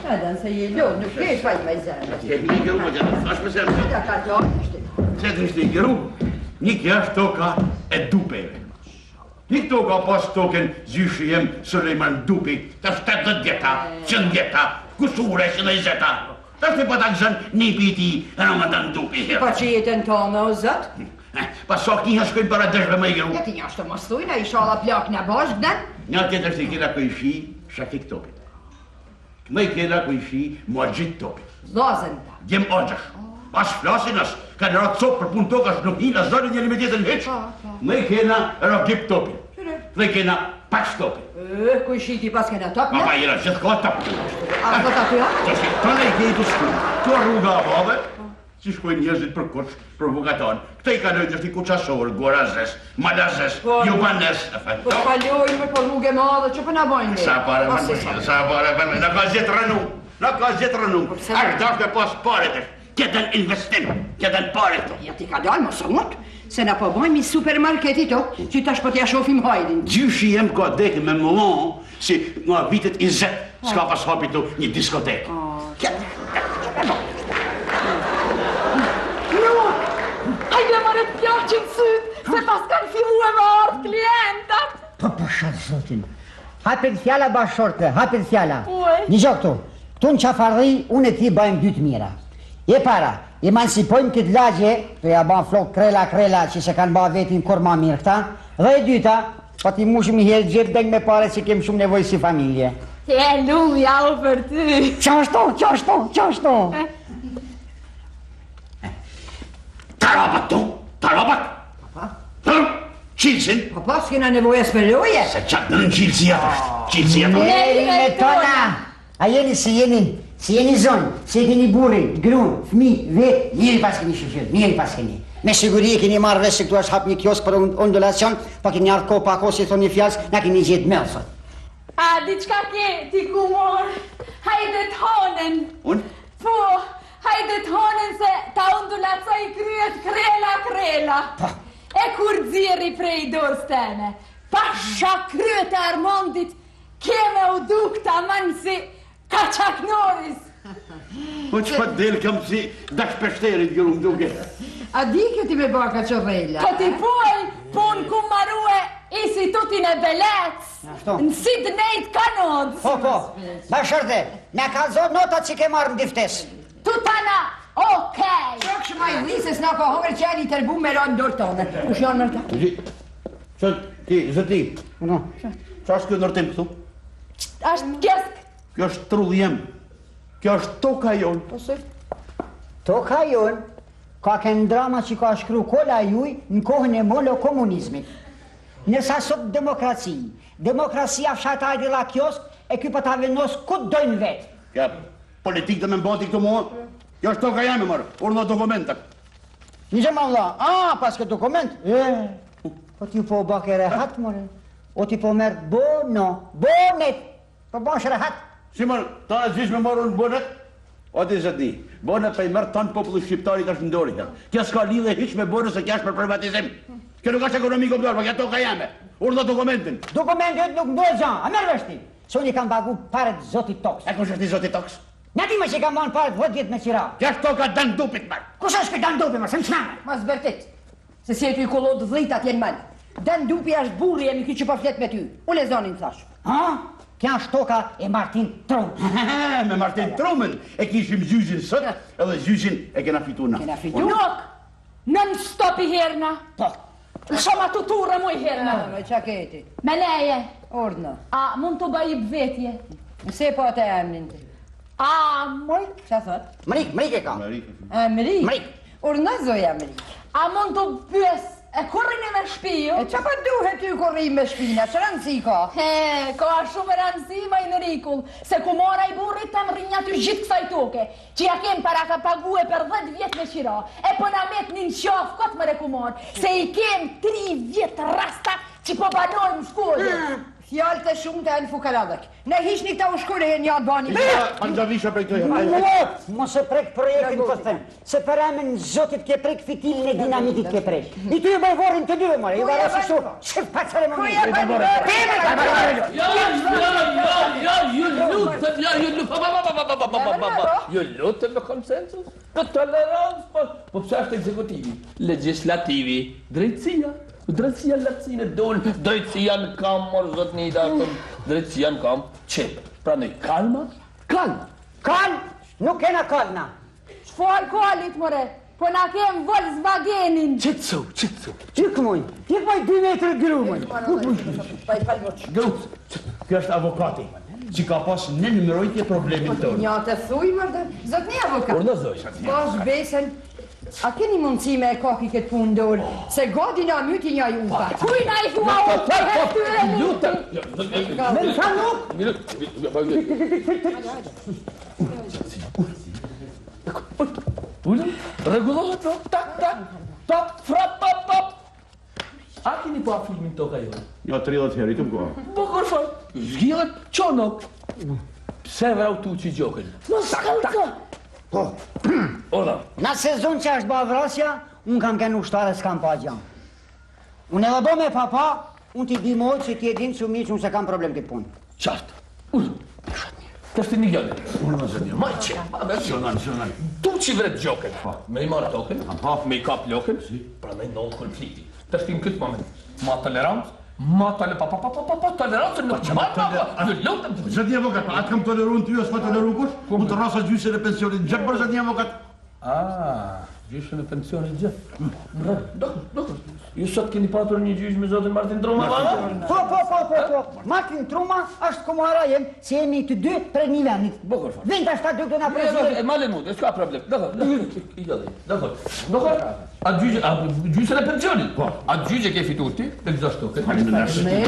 Edhe nëse je lo, nuk ke shfaj me zemë. Ke mi i gjeru më gjerë, thash me zemë. Da ka do, ishte. Se të ishte i gjeru, një kja është toka e dupeve. Një toka pas token zyshi jem Suleiman Dupi, të 70 vjeta, 100 vjeta, kusure 120. Të është pa ta gëzën një piti e në më dënë Dupi. Pa që jetën tonë, o zëtë? Pa sok një shkojnë para dëshve më i gjeru. Ja ti një ashtë të mostujna, i shala plak në bashkë, den? Një tjetër se kjela ku i shi, shakik topit. Më i kjela ku i shi, mua gjitë topit. Zazën ta. Djem ogjash. Pas flasin as, ka në ratë copë për pun tokash nuk hina zonin njëri me tjetën heq. Më i kjena rogip topit. Më i kjena paq topit. Ku i shiti pas kena top, ne? Pa jena gjithë ka topit. A të të të? Të në i kejtu shku, të rruga avave, që shkojnë njerëzit për kuç, për bukaton. Këta i kalojnë gjithë i kuqashorë, gorazes, malazes, jubanes. Po kalojnë me për rrugë madhe, që për në bojnë dhe? Sa pare për në ka zjetë rënu. Ashtë dashtë e pas pare të, këtën investim, këtën pare të. Ja ti ka dalë, mos amot, se në po bojmë i supermarketi to, që tash po t'ja shofim hajrin. Gjyshi jem ka dekë me mëllon, si nga vitet 20, s'ka pas hapitu një diskotekë. Hajde mare të pjaqin sytë, se pas kanë fillu e më ardhë klientat. Po shatë zotin. Hapin fjalla bashorte, hapin fjalla. Një gjo këtu, këtu në qafardhi, unë e ti bajmë 2 të mira. E para, emancipojmë këtë lagje, të ja ban flok krela që se kanë ba vetin kur ma mirë këta, dhe e dyta, pa ti mushim i herë gjithë deng me pare që kem shumë nevoj si familje. E lumja u për ty. Qashton. Tarabat tu, tarabat! Qilësin? Pa s'kena nevoj e sperloje? Se qatë në qilësia është, qilësia të. Neri me tona! A jeni si jeni zonë, si keni burri, grunë, fmi, vetë, njëri pas keni. Me siguri e keni marrë vesh se këtu është hap një kiosk për ondulacion, pa keni ardhë ko pa ko si thonë një fjallës, na keni gjithë me sot. A, diçka ke, ti kumor, hajde t'honen. Unë? Po, hajde t'honen se ta ondulacoj kryet krela. E kur dziri prej dorës teme, pasha kryet e Armandit, keme u duk ta manë si Kaçak Norris. Po që pa delë kam si dash peshterit gjëru më duke. A di kjo ti me baka qërrejla? Po ti puaj, pun ku marue, isi tutin e belec, në sit nejt kanodës. Po, bashërde, me kalzot notat që ke marrë në diftes. Tutana, okej. Qok shma i visës na ka homer që janë i tërbu me ronë dorë tonë. Kush janë nërta? Zëti, qa është kjo nërtim këtu? Ashtë kjesk. Kjo është trull jem. Kjo është toka jonë. Po se? Toka jonë ka kënë drama që ka shkru kolla juj në kohën e molo komunizmit. Nësa sot demokracia fshataj dhe la kiosk, e ky për ta vendos ku dojnë vetë. Kja politikë të me mbati këtu mua, kjo është toka jame mërë, urdo dokumentat. Një gjë ma vla, pas këtë dokument? Po ti po bake rehat, mërë. O ti po merë bonet, po bash rehat. Si mërë, ta e zishme mërë në bonet? O ti zëtni, bonet pa i mërë tanë popullu shqiptarit është ndori. Kja s'ka lidhe hiq me bonet se kja është për privatizim. Kjo nuk është ekonomi komptar, pa kja toka jame. Urdo dokumentin. Dokumentet nuk ndojë gjanë, a merë vështi. Se unë i kam pagu paret zotit toks. E kush është i zotit toks? Në ti më që i kam banë paret 10 vjetë me qira. Kja është toka Dan Dupit, mërë. Kush është këtë Dan Dupi, mërë, se më qënanë? Mas bërtit, se si e ty kolodë dhlitat jenë malë. Dan Dupi është burri e mi ki që pa flet me ty. Unë e zonin thash. Kja është toka e Martin Trum. Me Martin Trumën e kishim gjyqin sot, edhe gjyqin e kena fitu na. Kena fitu? Nuk, nën stopi herna. Po. Shoma të turë mu i herna. Me qa keti? Me leje. Ordna. A, mund të bëj vetje. Nëse po të emnin ti? A, moj? Qa thot? Mrik e ka. Mrik? Urna zoja Mrik. A mund të pyes e kurrin e me shpiju? E qa pa duhet ty kurrin me shpina, që rëndësi ka? Ka shumë rëndësi ma i në rikull, se ku mora i burrit të më rinja të gjithë kësaj toke, që ja kem para ka pague për 10 vjetë me qira, e po na met një në qafë këtë më rekumor, se i kem 3 vjetë rasta që po banojnë në shkollë. Fjallë të shumë të e në fukaradek. Ne hish një këta u shkollë e një atë bani. Anxavisha për këtë. Mos e prek projektin për them. Se për emën zotit ke prek fitilin e dinamitit ke prek. I ty e bëjvorin të dy, mërë. I varë ashtu. Shif pa ceremoni. Ju lutëm me konsensus. Për tolerancë, po pëse është ekzekutivi, legislativi, drejtësia. Drejtësia lëtsine dollë, drejtësia në kam, morë zot një datëm, drejtësia në kam, qepë. Pra nëj, kalma? Kalm? Nuk kena kalna. Shfar kallit, more, po na kem Volkswagenin. Qitësu. Qik muj 2 metrë gru muj. Gru, kjo është avokati, që ka pas në nëmërojtje problemin tonë. Një të thuj, mërë, zot një avokat. Urna zoj. Bash besen, a keni mundësi me e koki këtë punë dorë, se godi nga myti një jufa. Kuj na i thua o të hëtyre Lutëm. Me në fa nuk? Ullëm, regulohet, no? Tak, frap. A keni pa filmin toka jo? Jo, 30 herë, i të mkoa. Po kërfar, zgjilët qonok. Pse vrau tu që gjoken? Mos kalka. Po. Oda. Në sezon që është bavrasja, unë kam kënë ushtare s'kam pa gjanë. Unë edhe bo me papa, unë t'i di mojë që ti e dinë që mi që unë se kam problem këtë punë. Qartë. Të është një gjallë. Unë më zënjë. Ma që. Shonan. Tu që vret gjoken. Me i marë token, me i kap loken, pra me i ndonë konflikti. Të është në këtë moment. Ma tolerancë, tolerancë nuk që Zëtë një avokat, atë kam toleru në ty, o s'ma toleru kush? Mu të rasa gjysën e pensionit gjëk për zëtë një avokat. Gjysën e pensionit gjëk. Ju sot keni patur një gjysh me zotin Martin Truma, vana? Po. Martin Truma është komara jem, si jemi të dy për një vendit. Bokër fa. Vend ashtë ta dy të nga prezident. E male mund, e s'ka problem. Dëkër. A gjyshën e pensionit? Po. A gjyshë e ke fitur ti? E gëzashtu.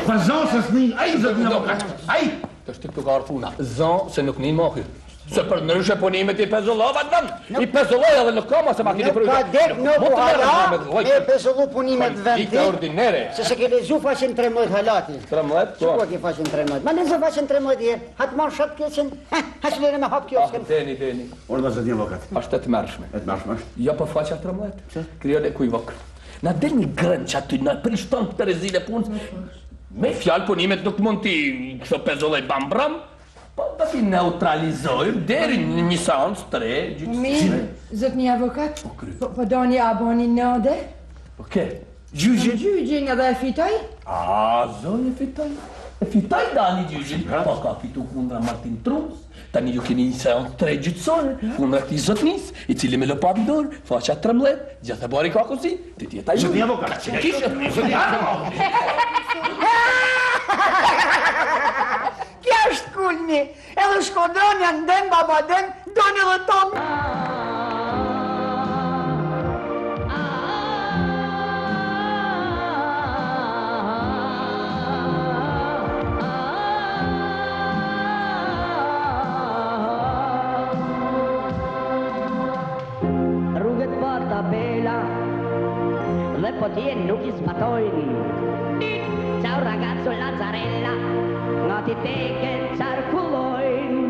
Fazonsës një, aj zëtë një avokat. Aj! Të shtik të ka arfuna. Zon se nuk një mohir. Se për nërëshe punimet i pezullova të dëmë. I pezulloja dhe nuk kama se ma kini përujta. Nuk ka dek në buhara me pezullu punimet vendit. Dikta ordinere. Se se ke lezu faqen 13 halati. 13? Që po ke faqen 13? Ma lezu faqen 13 je. Hatë marë shatë kjeqen. Haqëllere me hapë kjoskën. Deni. Orë më zëtë një avokat. Ashtë të mërshme. E të mërshme është? Jo për faqja 13. Krijon e kuj vokër. Na del një grën që aty në prishton të rezile punës. Me fjalë punimet nuk mund t'i kështu pezulloj bambram. Po të t'i neutralizojmë deri në një seancë 3 gjyqësi. Mirë, zëtë një avokat, po do një aboni nëde? Po ke? Gjyqin? Gjyqin edhe e fitoj? Zoj e fitoj. E fitoj da një gjyqin. Po ka fitu kundra Martin Trumës. Tani ju keni një seancë 3 gjyqësore, kundra këtij zotnis, i cili me lopat në dorë, faqa 13, gjatë e bari ka kësi, ti tjeta ju. Zëtë një avokat. Kja është kulmi, edhe shkodronja ndem, babadem, shkojnë edhe tonë. Rrugët pa tabela dhe po t'jen nuk I sbatojnë. Ciao ragazzo Lazzarella, nga ti teken qarkullojnë.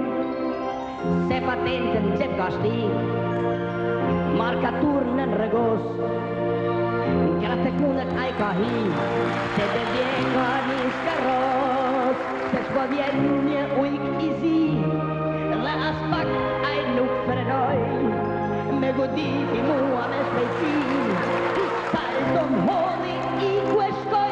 Se patentën qep ka shti, markatur në rregos. Nga të kunët aj ka hi, se të vjen ka një shkarros. Se shpo vjen një ujk I zi, dhe as pak aj nuk frenoj. Me goditi mua me shpejtësi, salto m'hodhi I kueshkoj.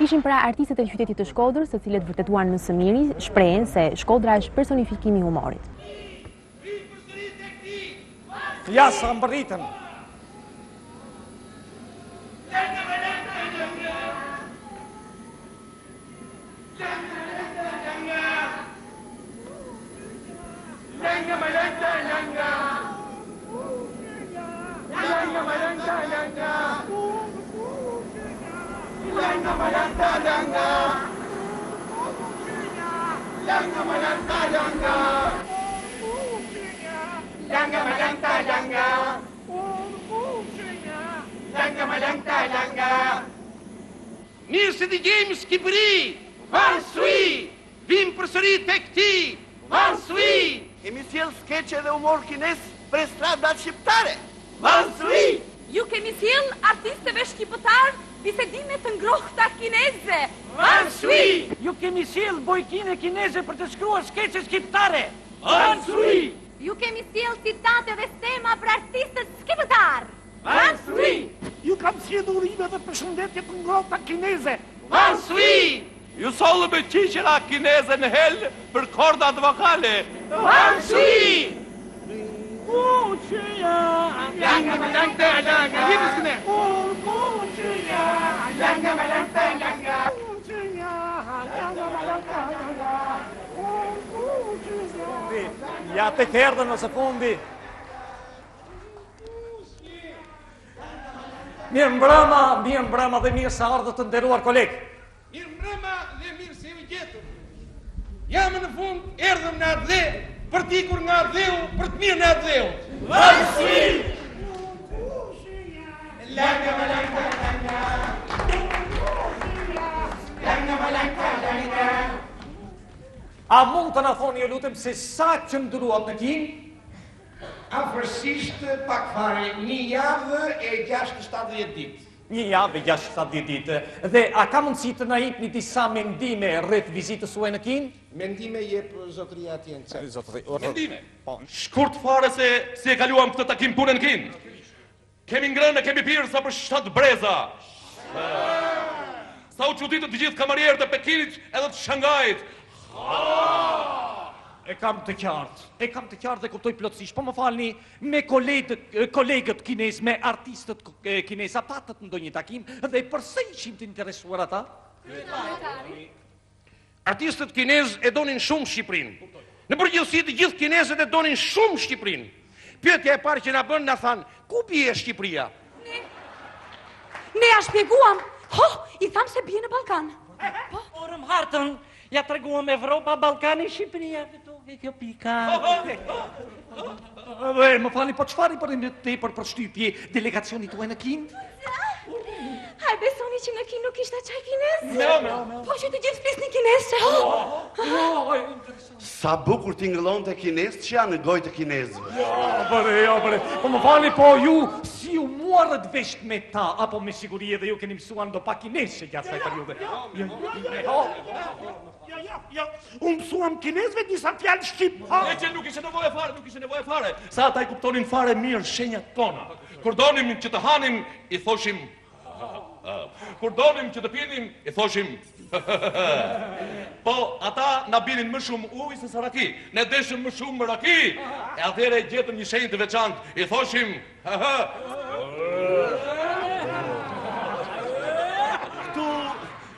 Ishin pra artistët e qytetit të Shkodrës, të cilët vërtetuan më së miri shprehen se Shkodra është personifikimi I humorit. Flasë mbërritën. Mirë se t'i gjejmë Shqipëri, varsui, vim përsëri tek ti, varsui. Kemi sjell skeqe dhe humor kines për estradat shqiptare, varsui. Ju kemi sjell artistëve shqiptar bisedime të ngrohta kineze, varsui. Ju kemi sjell bojkine kineze për të shkruar skeqe shqiptare, varsui. Ju kemi sjell citate dhe stema për artistët shqiptar, varsui. Ju kam sjellur urime dhe përshëndetje të ngrohta kineze, varsui. Ju sollë me qiqera kineze në hel për kordat vokale, varsui. Ja të kerdën në së fundi. Mirë mbrëma dhe mirë se ardhët të nderuar kolegë. Mirë mbrëma dhe mirë se u gjetëm. Jam në fund erdhëm në atë dhe, për t'ikur nga dheu, për t'mirë në atë dheu. Varsui! Langa malanga langa. Langa malanga langa. A mund të na thoni ju lutem se sa qëndruat në Kinë? Afërsisht pak fare, 1 javë e 6-7 ditë. 1 javë e 6-7 ditë. Dhe a ka mundësi të na jepni disa mendime rreth vizitës suaj në Kinë? Mendime jep zotëria atje në cë. Mendime? Shkurt fare se si e kaluam këtë takim punën në Kinë. Kemi ngrënë, kemi pirë sa për 7 breza. Sa u çuditë të gjithë kamarierët e Pekinit edhe të Shangajit. E kam të qartë dhe kuptoj plotësisht, po më falni, me kolegët kinez, me artistët kinez, a patët ndonjë takim dhe përse ishim të interesuar ata? Artistët kinez e donin shumë Shqipërinë. Në përgjithësi të gjithë kinezët e donin shumë Shqipërinë. Pyetja e parë që na bën na than, ku bie Shqipëria? Ne ja shpjeguam. I tham se bie në Ballkan. Orëm hartën, ja të reguam Evropa, Balkani, Shqipëria, kjo pika. Më fani, po qëfar i për shtypje delegacionit të e në Kinë? Haj besoni që në Kinë nuk ishte qaj kinez? Me. Po që të gjithë flisni kinez që? Sa bukur t'ingëllon të kinez që janë në gojë të kinezëve. Ja, bëre. Po më fani, po ju si u muarët vesht me ta, apo me siguri edhe ju keni mësuan do pa kinez që gjatë saj periude. Ja, unë mësuam kinezve disa fjallë shqip. E që nuk ishe nevoje fare. Sa ata i kuptonin fare mirë shenjat tona. Kur donim që të hanim, i thoshim... Kur donim që të pinim, i thoshim... Po, ata na binin më shumë ujë se raki. Ne deshëm më shumë raki. E atëre gjetëm një shenjë të veçantë, i thoshim...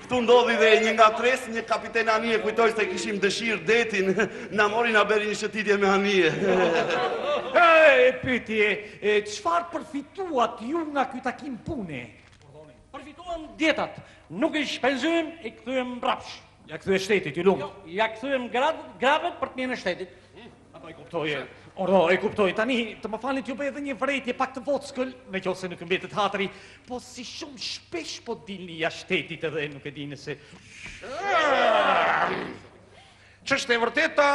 Këtu ndodhi dhe një nga tres, një kapiten anije kujtoj se kishim dëshirë detin, na mori na beri një shëtitje me anije. Pytje, qëfar përfituat ju nga ky takim pune? Përfituam djetat, nuk i shpenzym, i këthujem mbrapsh. Ja këthujem shtetit, i lumë. Ja këthujem gravet për të mjene shtetit. Ato i kuptoje. Ordo, e kuptoj, tani të më falit ju bëj edhe një vrejtje pak të vockëll, me qo se nuk mbetet hatëri, po si shumë shpesh po dilni ja shtetit edhe nuk e dini se... Qështë e vërteta,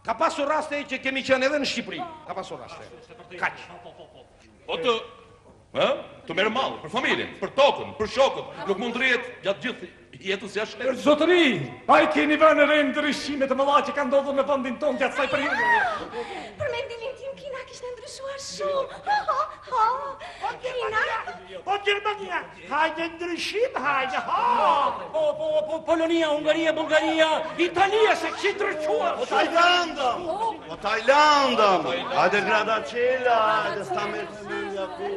ka pasur raste që kemi qenë edhe në Shqipëri. Ka pasur raste. Kaq. Po të merë malë, për familjen, për tokën, për shokët, nuk mund të rjetë gjatë gjithë jetës jashtë shtetit. Zotëri, a i keni vënë në rejnë ndryshimet të mëdha që ka ndodhur në vendin tonë gjatë saj periudhe. Për mendimin tim, Kina kishte ndryshuar shumë. Kina? Po Gjermania, hajde ndryshim, hajde, Po Polonia, Ungaria, Bulgaria, Italia se kështë ndryshuar. Po Tajlandëm, hajde Gradacella, hajde Stamersimilja ku.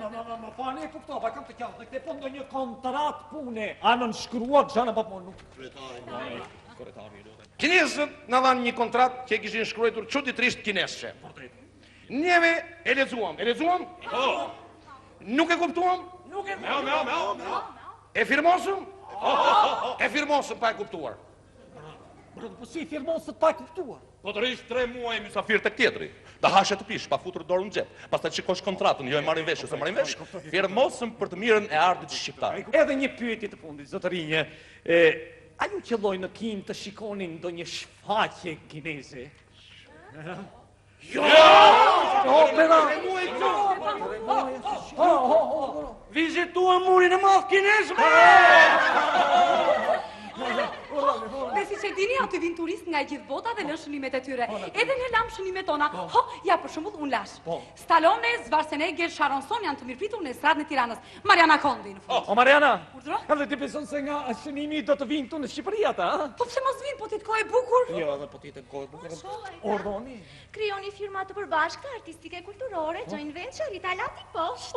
Më fani e kuptova, kam të qafë, dhe këte po ndonjë kontrat pune, anën shkruat, gjana pa po nuk. Kinezët në dhanë një kontrat që e kishin shkruetur çuditërisht kinesçe. Njeve e lexuam? Nuk e kuptuam? Nuk e E firmosëm? E firmosëm pa e kuptuar. Po si firmosët pa e kuptuar? Po të rish 3 muaj mysafir të tjetri. Da hashe të pish, pa futur dorën në xhep. Pastaj shikosh kontratën, jo e marrin vesh ose marrin vesh. Firmosëm për të mirën e ardhit shqiptar. Edhe një pyetje të fundit, zotërinje. A ju qelloj në Kinë të shikonin ndonjë shfaqje kineze? Vizituam murin e madh kinez. Dhe si që dini, aty vinë turistë nga gjithë bota dhe lën shënimet e tyre. Edhe ne lam shënimet tona. Ja, për shembull, unë lash. Stallone, Schwarzenegger, Sharonson janë të mirëpritur në estradën e Tiranës. Mariana Kondi, në fund. O, Mariana, edhe ti beson se nga shënimi do të vinë tu në Shqipëri ata, ha? Po pse mos vinë, po ti të kohë e bukur? Jo, edhe po ti të kohë e bukur. Ordoni. Krijoni firma të përbashkëta artistike kulturore, joint venture, Italiati Post.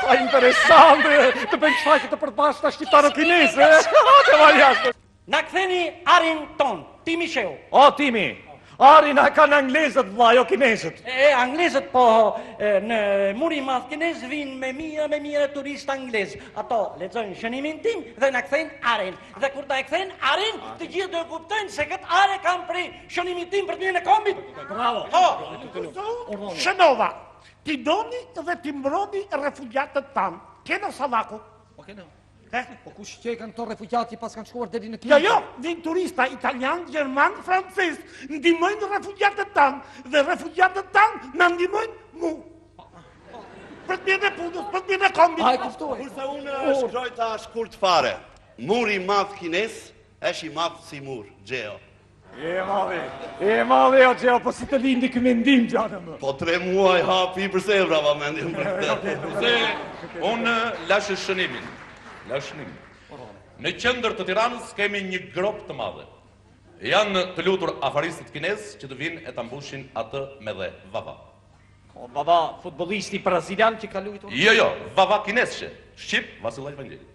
Sa interesante! Të bëjmë shfaqje të përbashkëta shqiptaro-kineze. Të valjashtë. Na ktheni arin ton, Timi Sheu. O, Timi, arin a kanë anglezët, vla, jo kinezët. Anglezët, po, në muri madh kinez vinë me mija turistë anglezë. Ato lexojnë shënimin tim dhe na kthejnë arin. Dhe kur ta e kthejnë arin, të gjithë do kuptojnë se këtë are kam prej shënimin tim për të mirën e kombit. Bravo. Shënova, ti doni dhe ti mbroni refugjatët tanë. Kena Savaku. Po kena. Po kush që kanë këto refugjati pas kanë shkuar deri në Kinë? Jo, vinë turista italian, gjerman, francez, ndihmojnë refugjatët tanë dhe refugjatët tanë na ndihmojnë mu. Për të mirën e punës, për të mirën e kombit. Ai kuptoj. Kurse unë shkroj ta shkurt fare. Muri i madh kines është i madh si mur, Gjeo. E madhe o Gjeo, po si të lindi ky mendim gjatë më. Po 3 muaj hapi përse e vrava mendim për këtë. Se unë lashë shënimin. Në qendër të Tiranës kemi një grop të madhe. Janë të lutur afaristët kinez që të vinë e ta mbushin atë me dhe Vava. O, Vava, futbollisti brazilian që ka luajtur? Jo, Vava kinesçe. Shqip, Vasilaj Vangeli.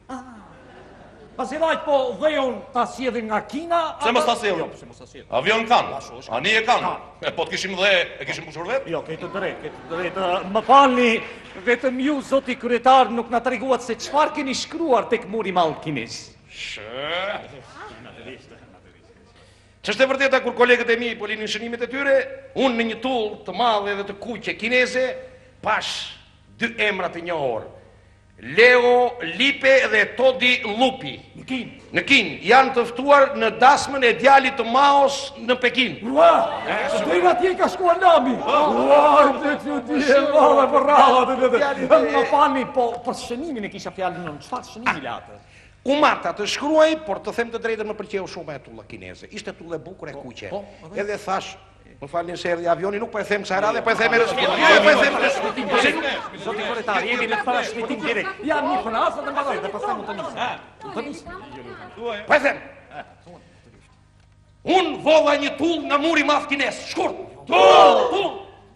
Vasilaj, po dhejon ta sjellin nga Kina? Se mos ta sjellin. Avion kanë. Ani e kanë. Po të kishim dhe e kishim mbushur vetë? Jo, ke të drejtë. Më falni, vetëm ju, zoti kryetar, nuk na treguat se çfarë keni shkruar tek muri i madh kinez. Ç'është e vërteta kur kolegët e mi po linin shënimet e tyre, unë në një tull të madhe dhe të kuqe kineze pash dy emra të njohur. Leo Lipe dhe Todi Lupi. Në Kin janë të ftuar në dasmën e djalit të Maos në Pekin. Ua! Deri atje ka shkuar nami. Ua, ti valla bravo atë. Më fani, po për shënimin e kisha fjalën unë. Çfarë shënimi latë? U marta të shkruaj, por të them të drejtën më pëlqeu shumë e tulla kineze. Ishte tullë e bukur e kuqe. Edhe thash, më falni se erdhi avioni, nuk po e them kësaj radhe, po e them Zoti Koretari, jemi në transmetim direkt. Jam një frazë dhe mbaroj, dhe pastaj mund të nisem. Po e them. Unë volla një tull nga muri madh kinez, shkurt. Tull!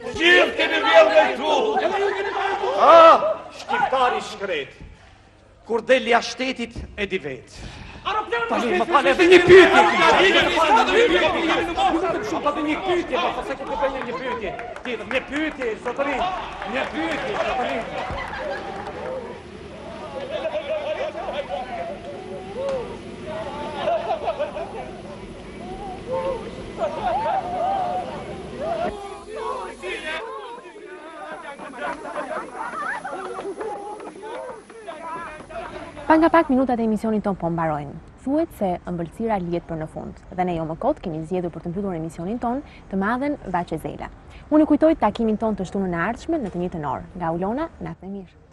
Gjithë keni vjedhë me tull. Shqiptari shkret. Kur del jashtë shtetit e di vetë. Tani, më falë edhe një pyetje një pyetje, po se ku bëjmë një pyetje. Tjetër, një pyetje, zotërin. Një pyetje, zotërin. Pa nga pak minutat e emisionit ton po mbarojnë. Thuhet se ëmbëlsira lihet për në fund dhe ne jo më kot kemi zgjedhur për të mbyllur emisionin ton të madhen Vaçezela. Unë kujtoj takimin ton të shtunën e ardhshme në të njëjtën orë. Nga Ulona, natë e mirë.